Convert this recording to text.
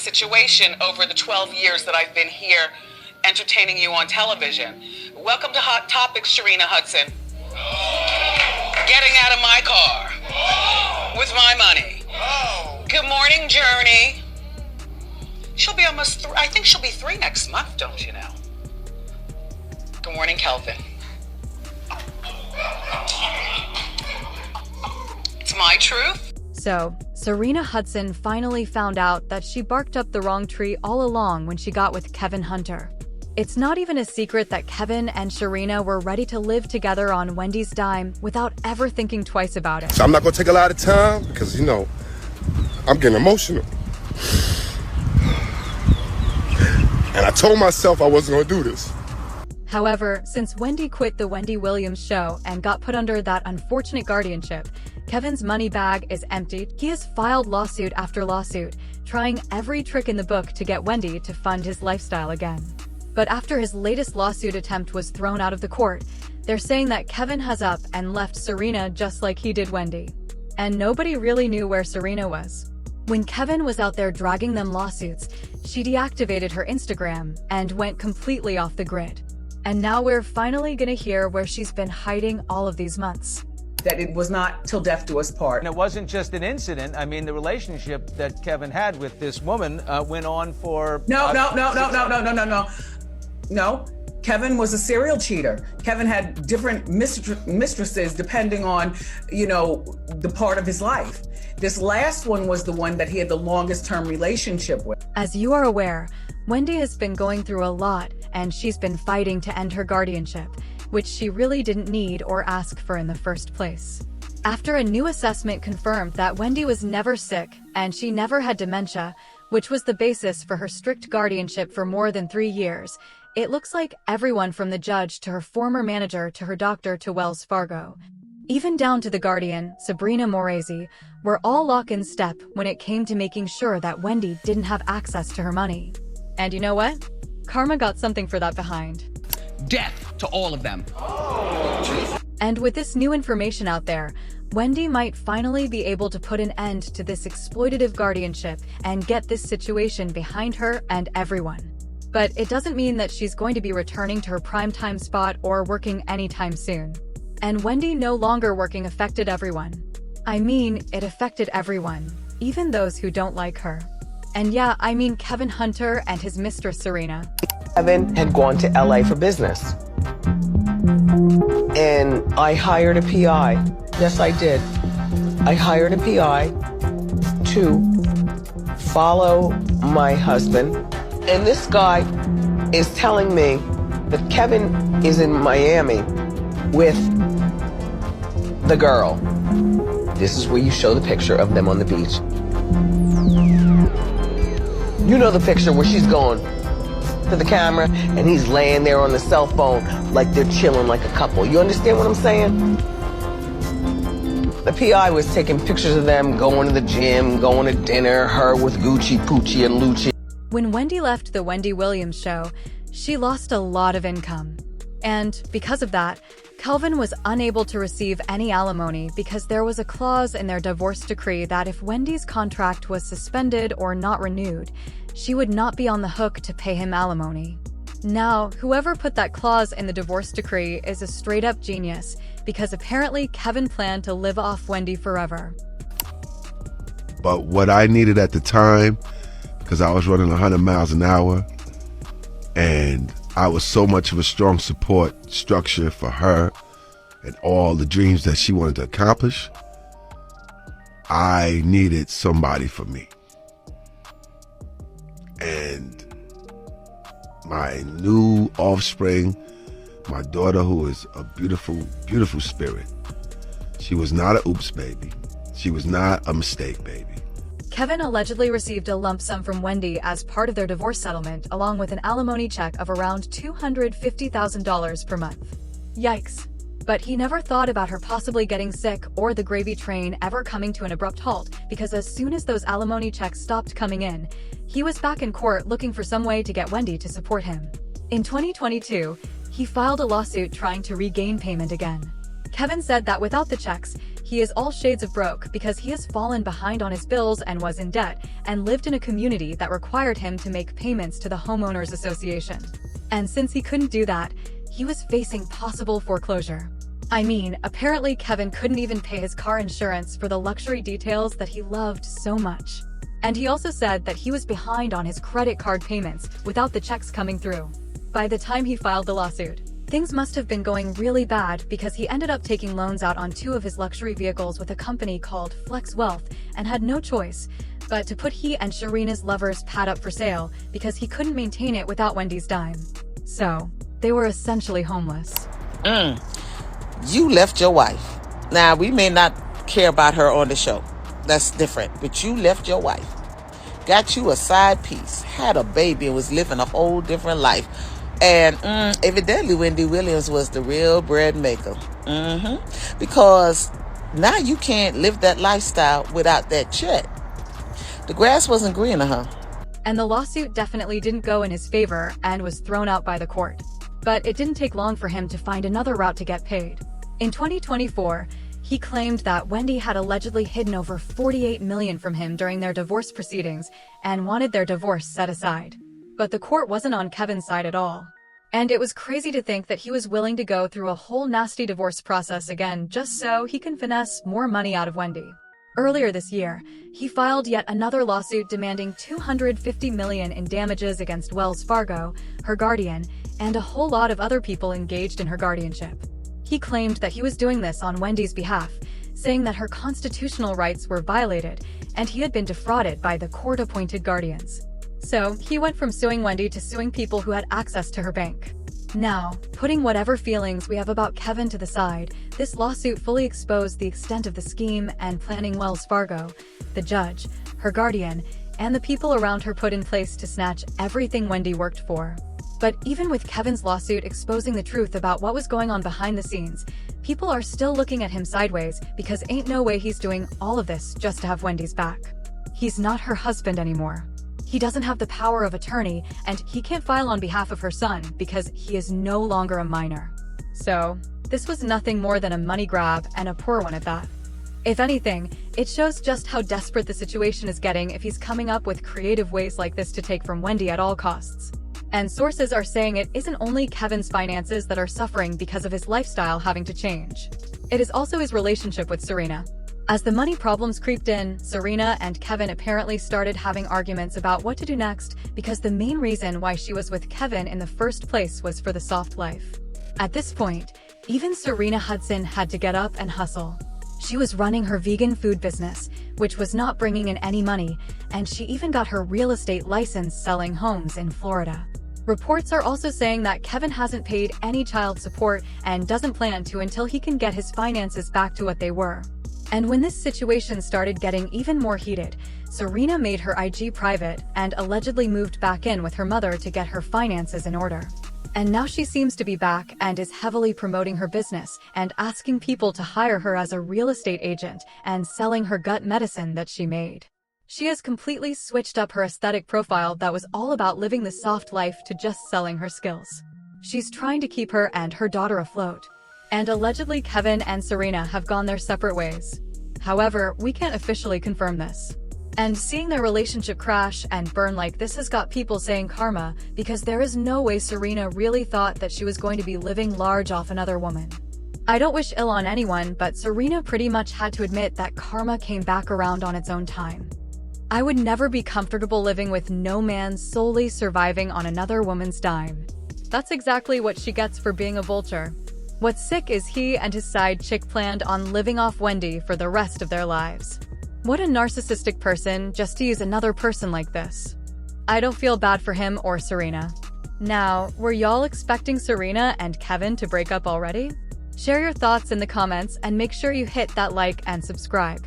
situation over the 12 years that I've been here entertaining you on television. Welcome to Hot Topics, Sharina Hudson. Getting out of my car with my money. Good morning, Journey. She'll be almost, I think she'll be 3 next month, don't you know? Good morning, Kelvin. It's my truth. So, Serena Hudson finally found out that she barked up the wrong tree all along when she got with Kevin Hunter. It's not even a secret that Kevin and Sharina were ready to live together on Wendy's dime without ever thinking twice about it. So I'm not gonna take a lot of time because, you know, I'm getting emotional. And I told myself I wasn't gonna do this. However, since Wendy quit the Wendy Williams show and got put under that unfortunate guardianship, Kevin's money bag is emptied. He has filed lawsuit after lawsuit, trying every trick in the book to get Wendy to fund his lifestyle again. But after his latest lawsuit attempt was thrown out of the court, they're saying that Kevin has up and left Serena just like he did Wendy. And nobody really knew where Serena was. When Kevin was out there dragging them lawsuits, she deactivated her Instagram and went completely off the grid. And now we're finally gonna hear where she's been hiding all of these months. That it was not till death do us part. And it wasn't just an incident. I mean, the relationship that Kevin had with this woman went on for... No. Kevin was a serial cheater. Kevin had different mistresses depending on, you know, the part of his life. This last one was the one that he had the longest term relationship with. As you are aware, Wendy has been going through a lot, and she's been fighting to end her guardianship, which she really didn't need or ask for in the first place. After a new assessment confirmed that Wendy was never sick and she never had dementia, which was the basis for her strict guardianship for more than 3 years, it looks like everyone from the judge to her former manager to her doctor to Wells Fargo, even down to the guardian, Sabrina Moresi, were all lock in step when it came to making sure that Wendy didn't have access to her money. And you know what? Karma got something for that behind. Death to all of them. And with this new information out there, Wendy might finally be able to put an end to this exploitative guardianship and get this situation behind her and everyone. But it doesn't mean that she's going to be returning to her primetime spot or working anytime soon. And Wendy no longer working affected everyone. I mean, it affected everyone, even those who don't like her. And yeah, I mean Kevin Hunter and his mistress Serena. Kevin had gone to LA for business. And I hired a PI. Yes, I did. I hired a PI to follow my husband. And this guy is telling me that Kevin is in Miami with the girl. This is where you show the picture of them on the beach. You know the picture where she's going to the camera and he's laying there on the cell phone like they're chilling like a couple. You understand what I'm saying? The PI was taking pictures of them going to the gym, going to dinner, her with Gucci, Poochie, and Lucci. When Wendy left the Wendy Williams show, she lost a lot of income. And because of that, Kelvin was unable to receive any alimony because there was a clause in their divorce decree that if Wendy's contract was suspended or not renewed, she would not be on the hook to pay him alimony. Now, whoever put that clause in the divorce decree is a straight-up genius, because apparently Kevin planned to live off Wendy forever. But what I needed at the time, because I was running 100 miles an hour, and I was so much of a strong support structure for her and all the dreams that she wanted to accomplish, I needed somebody for me. And my new offspring, my daughter, who is a beautiful, beautiful spirit, she was not a oops baby. She was not a mistake baby. Kevin allegedly received a lump sum from Wendy as part of their divorce settlement, along with an alimony check of around $250,000 per month. Yikes. But he never thought about her possibly getting sick or the gravy train ever coming to an abrupt halt, because as soon as those alimony checks stopped coming in, he was back in court looking for some way to get Wendy to support him. In 2022, he filed a lawsuit trying to regain payment again. Kevin said that without the checks, He is all shades of broke because he has fallen behind on his bills and was in debt, and lived in a community that required him to make payments to the homeowners association. And since he couldn't do that, he was facing possible foreclosure. I mean, apparently Kevin couldn't even pay his car insurance for the luxury details that he loved so much. And he also said that he was behind on his credit card payments without the checks coming through. By the time he filed the lawsuit, things must have been going really bad because he ended up taking loans out on 2 of his luxury vehicles with a company called Flex Wealth and had no choice but to put he and Sharina's lover's pad up for sale because he couldn't maintain it without Wendy's dime. So, they were essentially homeless. You left your wife. Now, we may not care about her on the show. That's different. But you left your wife. Got you a side piece. Had a baby and was living a whole different life. And evidently Wendy Williams was the real bread maker. Because now you can't live that lifestyle without that check. The grass wasn't greener, huh? And the lawsuit definitely didn't go in his favor and was thrown out by the court. But it didn't take long for him to find another route to get paid. In 2024, he claimed that Wendy had allegedly hidden over $48 million from him during their divorce proceedings and wanted their divorce set aside. But the court wasn't on Kevin's side at all. And it was crazy to think that he was willing to go through a whole nasty divorce process again just so he can finesse more money out of Wendy. Earlier this year, he filed yet another lawsuit demanding $250 million in damages against Wells Fargo, her guardian, and a whole lot of other people engaged in her guardianship. He claimed that he was doing this on Wendy's behalf, saying that her constitutional rights were violated and he had been defrauded by the court-appointed guardians. So, he went from suing Wendy to suing people who had access to her bank. Now, putting whatever feelings we have about Kevin to the side, this lawsuit fully exposed the extent of the scheme and planning Wells Fargo, the judge, her guardian, and the people around her put in place to snatch everything Wendy worked for. But even with Kevin's lawsuit exposing the truth about what was going on behind the scenes, people are still looking at him sideways because ain't no way he's doing all of this just to have Wendy's back. He's not her husband anymore. He doesn't have the power of attorney, and he can't file on behalf of her son because he is no longer a minor. So, this was nothing more than a money grab, and a poor one at that. If anything, it shows just how desperate the situation is getting if he's coming up with creative ways like this to take from Wendy at all costs. And sources are saying it isn't only Kevin's finances that are suffering because of his lifestyle having to change. It is also his relationship with Serena. As the money problems creeped in, Serena and Kevin apparently started having arguments about what to do next because the main reason why she was with Kevin in the first place was for the soft life. At this point, even Serena Hudson had to get up and hustle. She was running her vegan food business, which was not bringing in any money, and she even got her real estate license selling homes in Florida. Reports are also saying that Kevin hasn't paid any child support and doesn't plan to until he can get his finances back to what they were. And when this situation started getting even more heated, Serena made her IG private and allegedly moved back in with her mother to get her finances in order. And now she seems to be back and is heavily promoting her business and asking people to hire her as a real estate agent and selling her gut medicine that she made. She has completely switched up her aesthetic profile that was all about living the soft life to just selling her skills. She's trying to keep her and her daughter afloat. And allegedly Kevin and Serena have gone their separate ways. However, we can't officially confirm this. And seeing their relationship crash and burn like this has got people saying karma because there is no way Serena really thought that she was going to be living large off another woman. I don't wish ill on anyone, but Serena pretty much had to admit that karma came back around on its own time. I would never be comfortable living with no man solely surviving on another woman's dime. That's exactly what she gets for being a vulture. What's sick is he and his side chick planned on living off Wendy for the rest of their lives. What a narcissistic person just to use another person like this. I don't feel bad for him or Serena. Now, were y'all expecting Serena and Kevin to break up already? Share your thoughts in the comments and make sure you hit that like and subscribe.